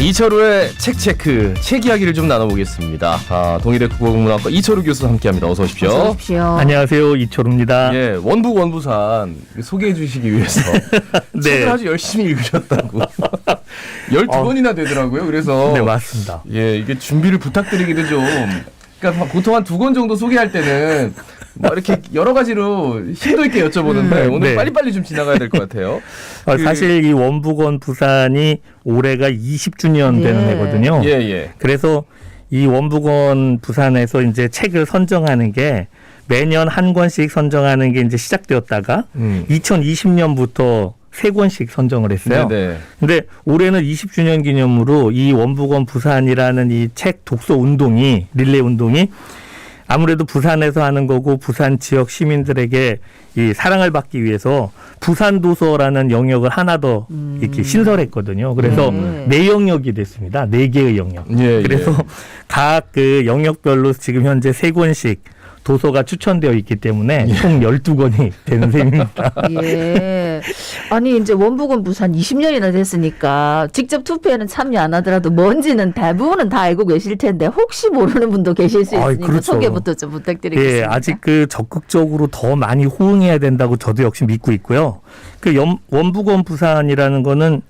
이철우의 책 체크, 책 이야기를 좀 나눠보겠습니다. 동일대 국어국문학과 이철우 교수 함께합니다. 어서 오십시오. 어서 오십시오. 안녕하세요, 이철우입니다. 예, 원북 원부산 소개해 주시기 위해서 네. 책을 아주 열심히 읽으셨다고 12번이나 되더라고요. 그래서 네, 맞습니다. 예, 이게 준비를 부탁드리기도 좀, 그러니까 보통 한 2권 정도 소개할 때는 뭐 이렇게 여러 가지로 심도 있게 여쭤보는데 오늘 네. 빨리빨리 좀 지나가야 될 것 같아요. 사실 이 원북원 부산이 올해가 20주년 되는 예. 해거든요. 예, 예. 그래서 이 원북원 부산에서 이제 책을 선정하는 게 매년 한 권씩 선정하는 게 이제 시작되었다가 2020년부터 3권씩 선정을 했어요. 네네. 근데 올해는 20주년 기념으로 이 원북원 부산이라는 이 책 독서 운동이, 릴레이 운동이 아무래도 부산에서 하는 거고 부산 지역 시민들에게 이 사랑을 받기 위해서 부산 도서라는 영역을 하나 더 이렇게 신설했거든요. 그래서 네 영역이 됐습니다. 4개의 영역. 예, 그래서 각 그 영역별로 지금 현재 3권씩 도서가 추천되어 있기 때문에 총 12권이 되는 셈입니다. 예. 아니 이제 원북은 부산 20년이나 됐으니까 직접 투표에는 참여 안 하더라도 뭔지는 대부분은 다 알고 계실 텐데 혹시 모르는 분도 계실 수 있으니까 그렇죠. 소개부터 좀 부탁드리겠습니다. 예, 아직 그 적극적으로 더 많이 호응해야 된다고 저도 역시 믿고 있고요. 그 원북원 부산이라는 거는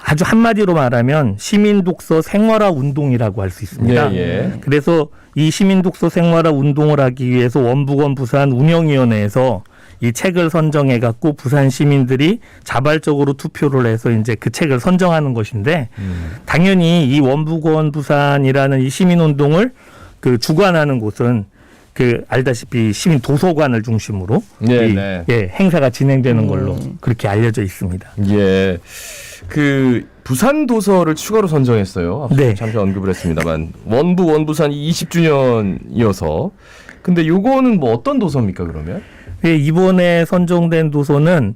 아주 한마디로 말하면 시민 독서 생활화 운동이라고 할 수 있습니다. 예, 예. 그래서 이 시민 독서 생활화 운동을 하기 위해서 원북원 부산 운영위원회에서 이 책을 선정해 갖고 부산 시민들이 자발적으로 투표를 해서 이제 그 책을 선정하는 것인데 당연히 이 원북원 부산이라는 이 시민 운동을 그 주관하는 곳은 그 알다시피 시민 도서관을 중심으로 네, 이, 네. 예, 행사가 진행되는 걸로 그렇게 알려져 있습니다. 예. 그 부산 도서를 추가로 선정했어요. 앞서 네. 잠시 언급을 했습니다만 원북 원부산이 20주년이어서 근데 요거는 뭐 어떤 도서입니까 그러면? 예, 이번에 선정된 도서는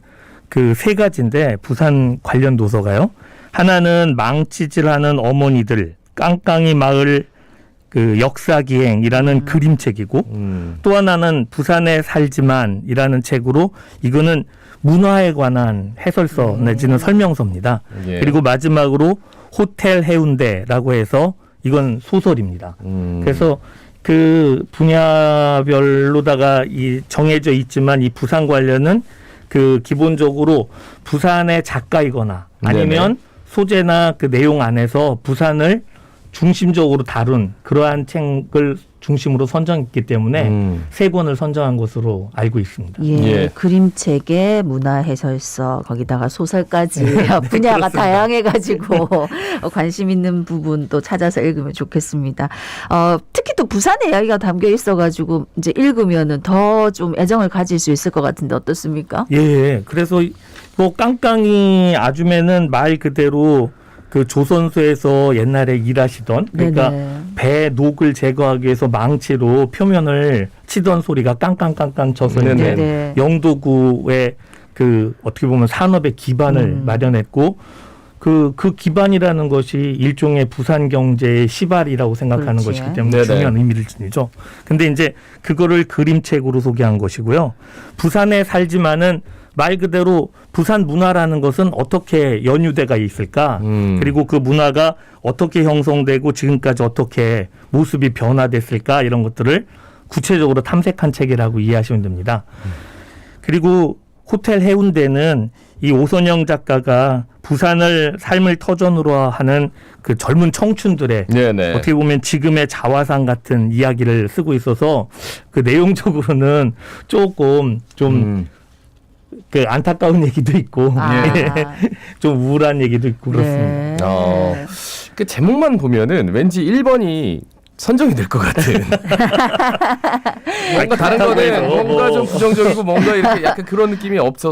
그 3가지인데 부산 관련 도서가요. 하나는 망치질하는 어머니들 깡깡이 마을 그 역사기행이라는 그림책이고 또 하나는 부산에 살지만이라는 책으로 이거는 문화에 관한 해설서 내지는 설명서입니다. 예. 그리고 마지막으로 호텔 해운대라고 해서 이건 소설입니다. 그래서 그 분야별로다가 이 정해져 있지만 이 부산 관련은 그 기본적으로 부산의 작가이거나 아니면 소재나 그 내용 안에서 부산을 중심적으로 다룬 그러한 책을 중심으로 선정했기 때문에 3권을 선정한 것으로 알고 있습니다. 예, 예. 그림책에 문화해설서 거기다가 소설까지 분야가 그렇습니다. 다양해가지고 관심 있는 부분 또 찾아서 읽으면 좋겠습니다. 특히 또 부산의 이야기가 담겨 있어가지고 이제 읽으면은 더 좀 애정을 가질 수 있을 것 같은데 어떻습니까? 예, 그래서 뭐 깡깡이 아줌매는 말 그대로 그 조선소에서 옛날에 일하시던 그러니까 네네. 배 녹을 제거하기 위해서 망치로 표면을 치던 소리가 깡깡깡깡 쳐서 이제 네네. 영도구의 그 어떻게 보면 산업의 기반을 마련했고 그 기반이라는 것이 일종의 부산 경제의 시발이라고 생각하는 그렇지. 것이기 때문에 네네. 중요한 의미를 지니죠. 근데 이제 그거를 그림책으로 소개한 것이고요. 부산에 살지만은 말 그대로 부산 문화라는 것은 어떻게 연유돼가 있을까? 그리고 그 문화가 어떻게 형성되고 지금까지 어떻게 모습이 변화됐을까? 이런 것들을 구체적으로 탐색한 책이라고 이해하시면 됩니다. 그리고 호텔 해운대는 이 오선영 작가가 부산을 삶을 터전으로 하는 그 젊은 청춘들의 네네. 어떻게 보면 지금의 자화상 같은 이야기를 쓰고 있어서 그 내용적으로는 조금 좀 그 안타까운 얘기도 있고 좀 우울한 얘기도 있고 그렇습니다. 네. 그 제목만 보면은 왠지 1번이 선정이 될 것 같은. 뭔가 다른 거는 뭔가 좀 부정적이고 뭔가 이렇게 약간 그런 느낌이 없지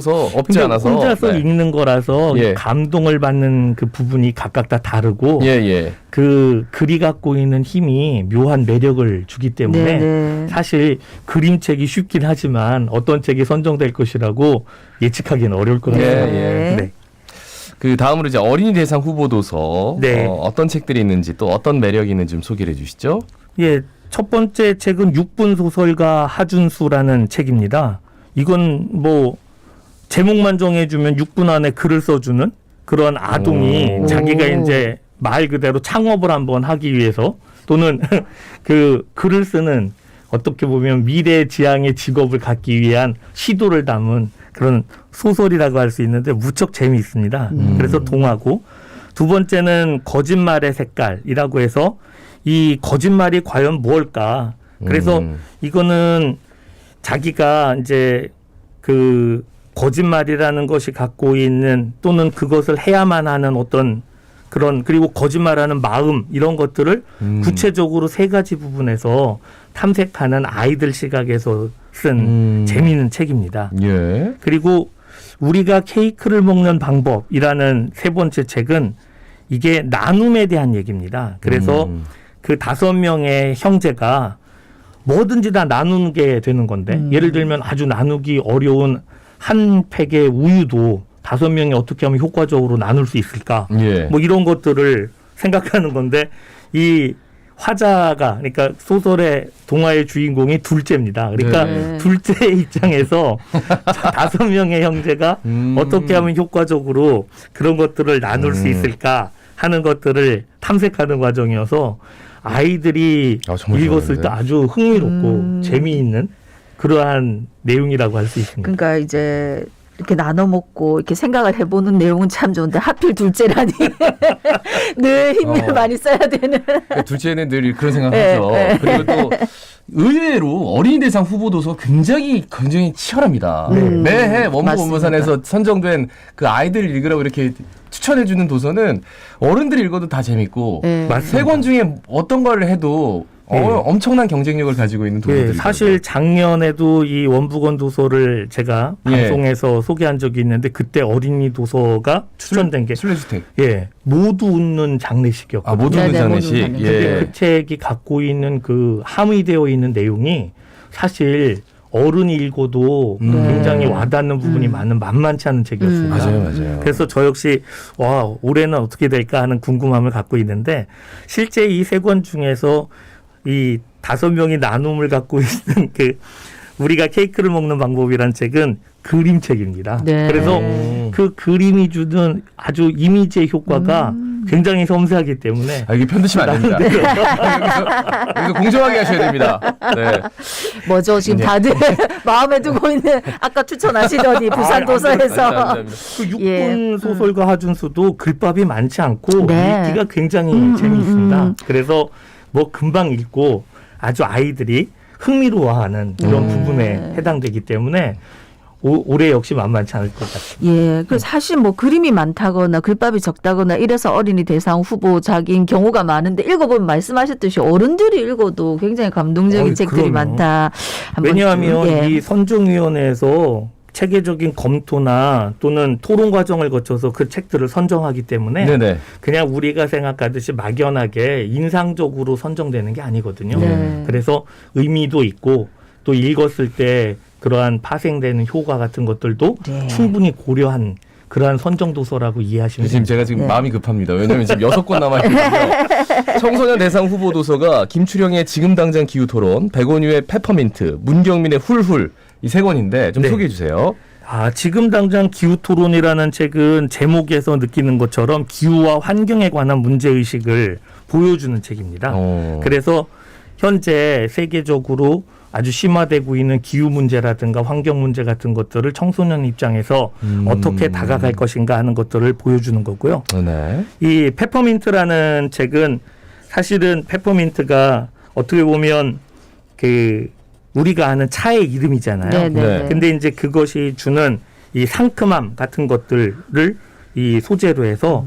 근데 않아서. 혼자서 네. 읽는 거라서 예. 감동을 받는 그 부분이 각각 다 다르고 예, 예. 그 글이 갖고 있는 힘이 묘한 매력을 주기 때문에 네네. 사실 그림책이 쉽긴 하지만 어떤 책이 선정될 것이라고 예측하기는 어려울 것 같습니다. 예, 예. 네. 그 다음으로 이제 어린이 대상 후보 도서 네. 어떤 책들이 있는지 또 어떤 매력이 있는지 좀 소개를 해주시죠. 예, 첫 번째 책은 6분 소설가 하준수라는 책입니다. 이건 뭐 제목만 정해주면 6분 안에 글을 써주는 그런 아동이 오. 자기가 이제 말 그대로 창업을 한번 하기 위해서 또는 그 글을 쓰는 어떻게 보면 미래 지향의 직업을 갖기 위한 시도를 담은 그런 소설이라고 할 수 있는데 무척 재미있습니다. 그래서 동화고 두 번째는 거짓말의 색깔이라고 해서 이 거짓말이 과연 뭘까? 그래서 이거는 자기가 이제 그 거짓말이라는 것이 갖고 있는 또는 그것을 해야만 하는 어떤 그런 그리고 거짓말하는 마음 이런 것들을 구체적으로 세 가지 부분에서 탐색하는 아이들 시각에서 쓴 재미있는 책입니다. 예. 그리고 우리가 케이크를 먹는 방법이라는 세 번째 책은 이게 나눔에 대한 얘기입니다. 그래서 그 5명의 형제가 뭐든지 다 나누게 되는 건데 예를 들면 아주 나누기 어려운 한 팩의 우유도 5명이 어떻게 하면 효과적으로 나눌 수 있을까? 예. 뭐 이런 것들을 생각하는 건데 이 화자가 그러니까 소설의 동화의 주인공이 둘째입니다. 그러니까 네. 둘째 입장에서 5명의 형제가 어떻게 하면 효과적으로 그런 것들을 나눌 수 있을까 하는 것들을 탐색하는 과정이어서 아이들이 정말 읽었을 좋아하는데. 때 아주 흥미롭고 재미있는 그러한 내용이라고 할 수 있습니다. 그러니까 이제 이렇게 나눠 먹고 이렇게 생각을 해보는 내용은 참 좋은데 하필 둘째라니 늘 힘을 많이 써야 되는. 그러니까 둘째는 늘 그런 생각하죠. 그리고 또 의외로 어린이 대상 후보 도서 굉장히 치열합니다. 매해 원부 원무산에서 선정된 그 아이들 읽으라고 이렇게 추천해주는 도서는 어른들이 읽어도 다 재밌고 세 권 중에 어떤 걸 해도 엄청난 경쟁력을 가지고 있는 도서들이 사실 작년에도 이 원부건 도서를 제가 방송에서 소개한 적이 있는데 그때 어린이 도서가 추천된 게 술래주택. 모두 웃는 장례식이었거든요. 모두 웃는 네네, 장례식. 모두 웃는 장례식. 예. 그 책이 갖고 있는 그 함의되어 있는 내용이 사실 어른이 읽어도 굉장히 와닿는 부분이 많은 만만치 않은 책이었습니다. 맞아요. 그래서 저 역시 와 올해는 어떻게 될까 하는 궁금함을 갖고 있는데 실제 이 세 권 중에서 이 5명이 나눔을 갖고 있는 그 우리가 케이크를 먹는 방법이란 책은 그림책입니다. 네. 그래서 그 그림이 주는 아주 이미지의 효과가 굉장히 섬세하기 때문에 이게 편드시면 안 됩니다. 여기서 공정하게 하셔야 됩니다. 네. 뭐죠? 지금 다들 마음에 두고 있는 아까 추천하시더니 부산 도서에서 그 6분 소설가 하준수도 글밥이 많지 않고 네. 읽기가 굉장히 재미있습니다. 그래서 뭐 금방 읽고 아주 아이들이 흥미로워하는 이런 부분에 해당되기 때문에 올해 역시 만만치 않을 것 같습니다. 예, 그 사실 뭐 그림이 많다거나 글밥이 적다거나 이래서 어린이 대상 후보작인 경우가 많은데 읽어보면 말씀하셨듯이 어른들이 읽어도 굉장히 감동적인 책들이 그럼요. 많다. 왜냐하면 이 선정위원회에서 체계적인 검토나 또는 토론 과정을 거쳐서 그 책들을 선정하기 때문에 네네. 그냥 우리가 생각하듯이 막연하게 인상적으로 선정되는 게 아니거든요. 네. 그래서 의미도 있고 또 읽었을 때 그러한 파생되는 효과 같은 것들도 네. 충분히 고려한 그러한 선정 도서라고 이해하시면 지금 됩니다. 제가 지금 마음이 급합니다. 왜냐하면 지금 6권 남아있거든요. 청소년 대상 후보 도서가 김추령의 지금 당장 기후 토론, 백원유의 페퍼민트, 문경민의 훌훌 이 3권인데 좀 소개해 주세요. 지금 당장 기후 토론이라는 책은 제목에서 느끼는 것처럼 기후와 환경에 관한 문제의식을 보여주는 책입니다. 그래서 현재 세계적으로 아주 심화되고 있는 기후 문제라든가 환경 문제 같은 것들을 청소년 입장에서 어떻게 다가갈 것인가 하는 것들을 보여주는 거고요. 네. 이 페퍼민트라는 책은 사실은 페퍼민트가 어떻게 보면 그 우리가 아는 차의 이름이잖아요. 네네. 근데 이제 그것이 주는 이 상큼함 같은 것들을 이 소재로 해서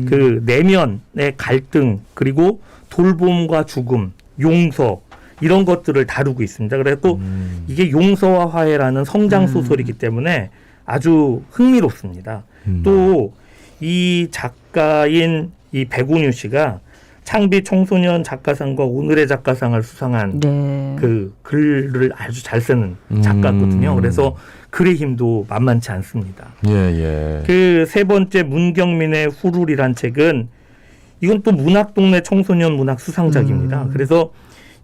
그 내면의 갈등 그리고 돌봄과 죽음, 용서 이런 것들을 다루고 있습니다. 그래서 이게 용서와 화해라는 성장 소설이기 때문에 아주 흥미롭습니다. 또 이 작가인 이 백운유 씨가 창비 청소년 작가상과 오늘의 작가상을 수상한 그 글을 아주 잘 쓰는 작가거든요. 그래서 글의 힘도 만만치 않습니다. 그 세 번째 문경민의 후룰이란 책은 이건 또 문학동네 청소년 문학 수상작입니다. 그래서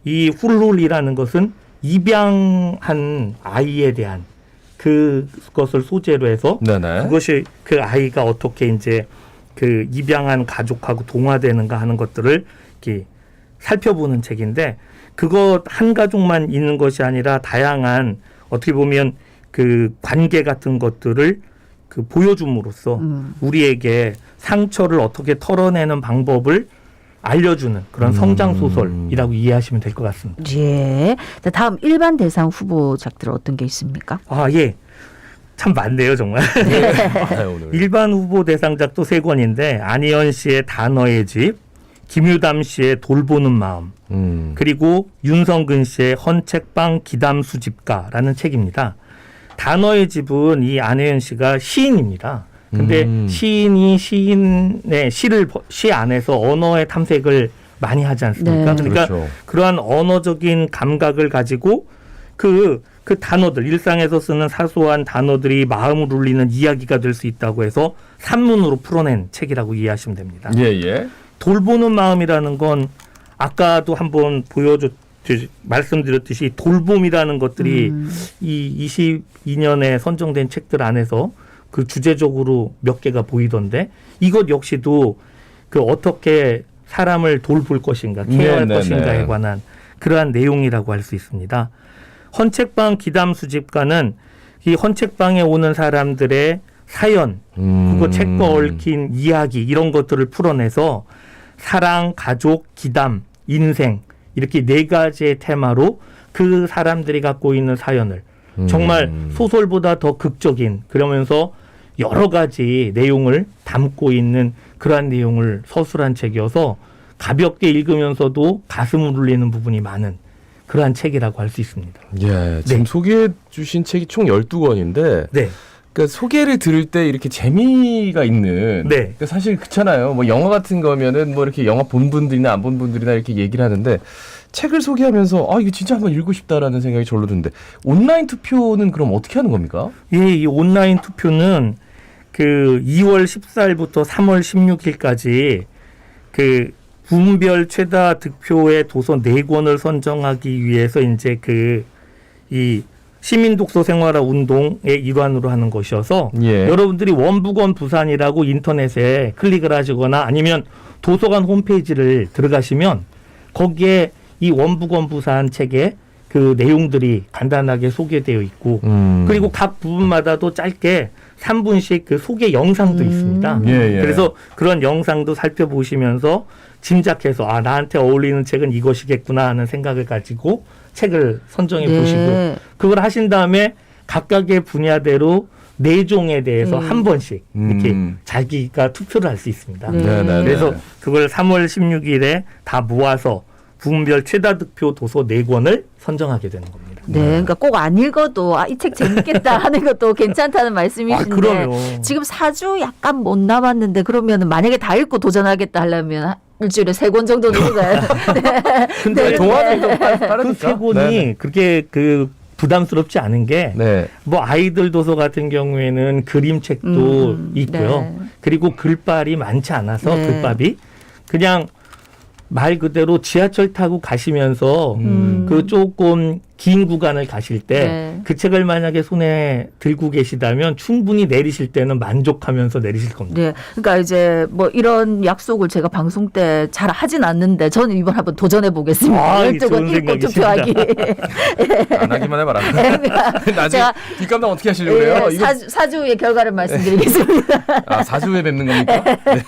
이 훌룰이라는 것은 입양한 아이에 대한 그것을 소재로 해서 그것이 그 아이가 어떻게 이제 그 입양한 가족하고 동화되는가 하는 것들을 이렇게 살펴보는 책인데 그거 한 가족만 있는 것이 아니라 다양한 어떻게 보면 그 관계 같은 것들을 그 보여줌으로써 우리에게 상처를 어떻게 털어내는 방법을 알려주는 그런 성장 소설이라고 이해하시면 될 것 같습니다. 예. 자, 다음 일반 대상 후보작들 어떤 게 있습니까? 아, 예. 참 많네요, 정말. 오늘. 일반 후보 대상작도 3권인데 안희연 씨의 단어의 집, 김유담 씨의 돌보는 마음, 그리고 윤성근 씨의 헌책방 기담 수집가라는 책입니다. 단어의 집은 이 안혜연 씨가 시인입니다. 근데 시인이 시인의 시 안에서 언어의 탐색을 많이 하지 않습니까? 네. 그러니까 그렇죠. 그러한 언어적인 감각을 가지고 그 단어들, 일상에서 쓰는 사소한 단어들이 마음을 울리는 이야기가 될 수 있다고 해서 산문으로 풀어낸 책이라고 이해하시면 됩니다. 예. 돌보는 마음이라는 건 아까도 한번 말씀드렸듯이 돌봄이라는 것들이 이 22년에 선정된 책들 안에서 그 주제적으로 몇 개가 보이던데 이것 역시도 그 어떻게 사람을 돌볼 것인가, 케어할 것인가에 관한 그러한 내용이라고 할 수 있습니다. 헌책방 기담 수집가는 이 헌책방에 오는 사람들의 사연, 그거 책과 얽힌 이야기 이런 것들을 풀어내서 사랑, 가족, 기담, 인생 이렇게 4가지의 테마로 그 사람들이 갖고 있는 사연을 정말 소설보다 더 극적인 그러면서 여러 가지 내용을 담고 있는 그러한 내용을 서술한 책이어서 가볍게 읽으면서도 가슴을 울리는 부분이 많은 그러한 책이라고 할 수 있습니다. 예, 지금 소개해 주신 책이 총 12권인데 네. 그러니까 소개를 들을 때 이렇게 재미가 있는 네. 그러니까 사실 그렇잖아요. 뭐 영화 같은 거면은 뭐 이렇게 영화 본 분들이나 안 본 분들이나 이렇게 얘기를 하는데 책을 소개하면서 이거 진짜 한번 읽고 싶다라는 생각이 절로 드는데 온라인 투표는 그럼 어떻게 하는 겁니까? 예, 이 온라인 투표는 그 2월 14일부터 3월 16일까지 그 부문별 최다 득표의 도서 4권을 선정하기 위해서 이제 이 시민 독서 생활화 운동의 일환으로 하는 것이어서 예. 여러분들이 원북원 부산이라고 인터넷에 클릭을 하시거나 아니면 도서관 홈페이지를 들어가시면 거기에 이 원북원 부산 책에 그 내용들이 간단하게 소개되어 있고 그리고 각 부분마다도 짧게 3분씩 그 소개 영상도 있습니다. 예. 그래서 그런 영상도 살펴보시면서 짐작해서 나한테 어울리는 책은 이것이겠구나 하는 생각을 가지고 책을 선정해 보시고 그걸 하신 다음에 각각의 분야대로 4종에 대해서 한 번씩 이렇게 자기가 투표를 할 수 있습니다. 그래서 그걸 3월 16일에 다 모아서 부문별 최다 득표 도서 4권을 선정하게 되는 겁니다. 네, 그러니까 꼭 안 읽어도 이 책 재밌겠다 하는 것도 괜찮다는 말씀이신데 그럼요. 지금 4주 약간 못 남았는데 그러면 만약에 다 읽고 도전하겠다 하려면 일주일에 3권 정도는 읽어야 근데 동화는 좀 그 빠르니까. 3권이 그렇게 부담스럽지 않은 게 뭐 아이들 도서 같은 경우에는 그림책도 있고요. 네. 그리고 글빨이 많지 않아서 글밥이 그냥 말 그대로 지하철 타고 가시면서 그 조금 긴 구간을 가실 때 그 책을 만약에 손에 들고 계시다면 충분히 내리실 때는 만족하면서 내리실 겁니다. 네, 그러니까 이제 뭐 이런 약속을 제가 방송 때 잘 하진 않는데 저는 이번 한번 도전해 보겠습니다. 12권 읽고 투표하기. 안 하기만 해봐라. 나중에 제가 뒷감당 어떻게 하시려고 그래요? 이거 4주 후의 결과를 말씀드리겠습니다. 4주 후에 뵙는 겁니까? 네.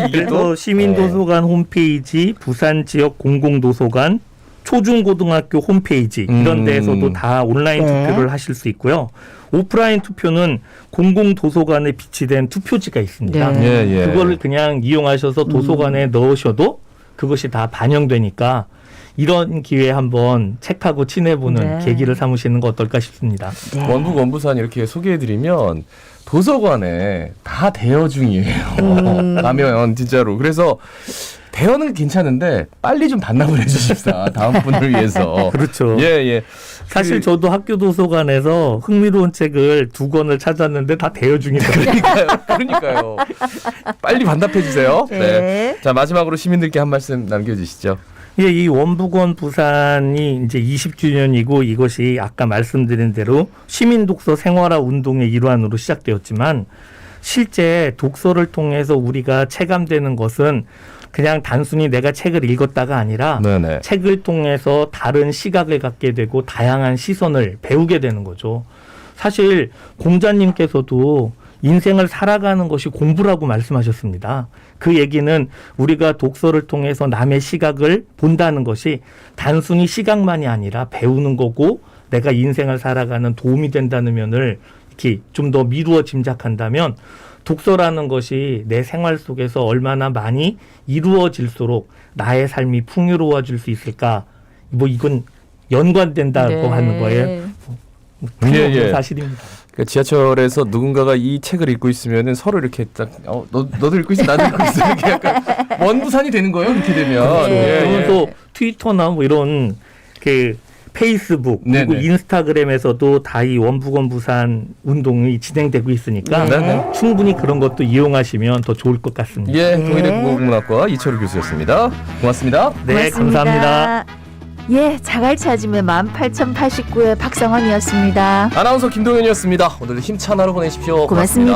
이게 또 그래서 시민도서관 홈페이지, 부산 지역 공공도서관, 초중고등학교 홈페이지 이런 데에서도 다 온라인 투표를 하실 수 있고요. 오프라인 투표는 공공도서관에 비치된 투표지가 있습니다. 그거를 그냥 이용하셔서 도서관에 넣으셔도 그것이 다 반영되니까 이런 기회에 한번 책하고 친해보는 계기를 삼으시는 거 어떨까 싶습니다. 원북 원부산 이렇게 소개해드리면 도서관에 다 대여 중이에요. 가면 진짜로. 그래서 대여는 괜찮은데 빨리 좀 반납을 해주십사. 다음 분을 위해서. 그렇죠. 예. 사실 저도 학교 도서관에서 흥미로운 책을 2권을 찾았는데 다 대여 중이더라고요. 그러니까요. 빨리 반납해 주세요. 네. 자, 마지막으로 시민들께 한 말씀 남겨주시죠. 예, 이 원북원 부산이 이제 20주년이고 이것이 아까 말씀드린 대로 시민 독서 생활화 운동의 일환으로 시작되었지만 실제 독서를 통해서 우리가 체감되는 것은 그냥 단순히 내가 책을 읽었다가 아니라 네네. 책을 통해서 다른 시각을 갖게 되고 다양한 시선을 배우게 되는 거죠. 사실 공자님께서도 인생을 살아가는 것이 공부라고 말씀하셨습니다. 그 얘기는 우리가 독서를 통해서 남의 시각을 본다는 것이 단순히 시각만이 아니라 배우는 거고 내가 인생을 살아가는 도움이 된다는 면을 이렇게 좀 더 미루어 짐작한다면 독서라는 것이 내 생활 속에서 얼마나 많이 이루어질수록 나의 삶이 풍요로워질 수 있을까? 뭐 이건 연관된다고 네. 하는 거예요. 예. 사실입니다. 그러니까 지하철에서 누군가가 이 책을 읽고 있으면은 서로 이렇게 딱 너도 읽고 있어, 나도 읽고 있어 이렇게 약간 원부산이 되는 거예요. 그렇게 되면. 네. 그러면 또 트위터나 뭐 이런 그 페이스북 그리고 네네. 인스타그램에서도 다 이 원북원부산 운동이 진행되고 있으니까 네네. 충분히 그런 것도 이용하시면 더 좋을 것 같습니다. 예, 네. 동일의 국어국문학과 이철우 교수였습니다. 고맙습니다. 네, 고맙습니다. 감사합니다. 예, 자갈 찾으면 18,089의 박성원이었습니다. 아나운서 김동현이었습니다. 오늘도 힘찬 하루 보내십시오. 고맙습니다.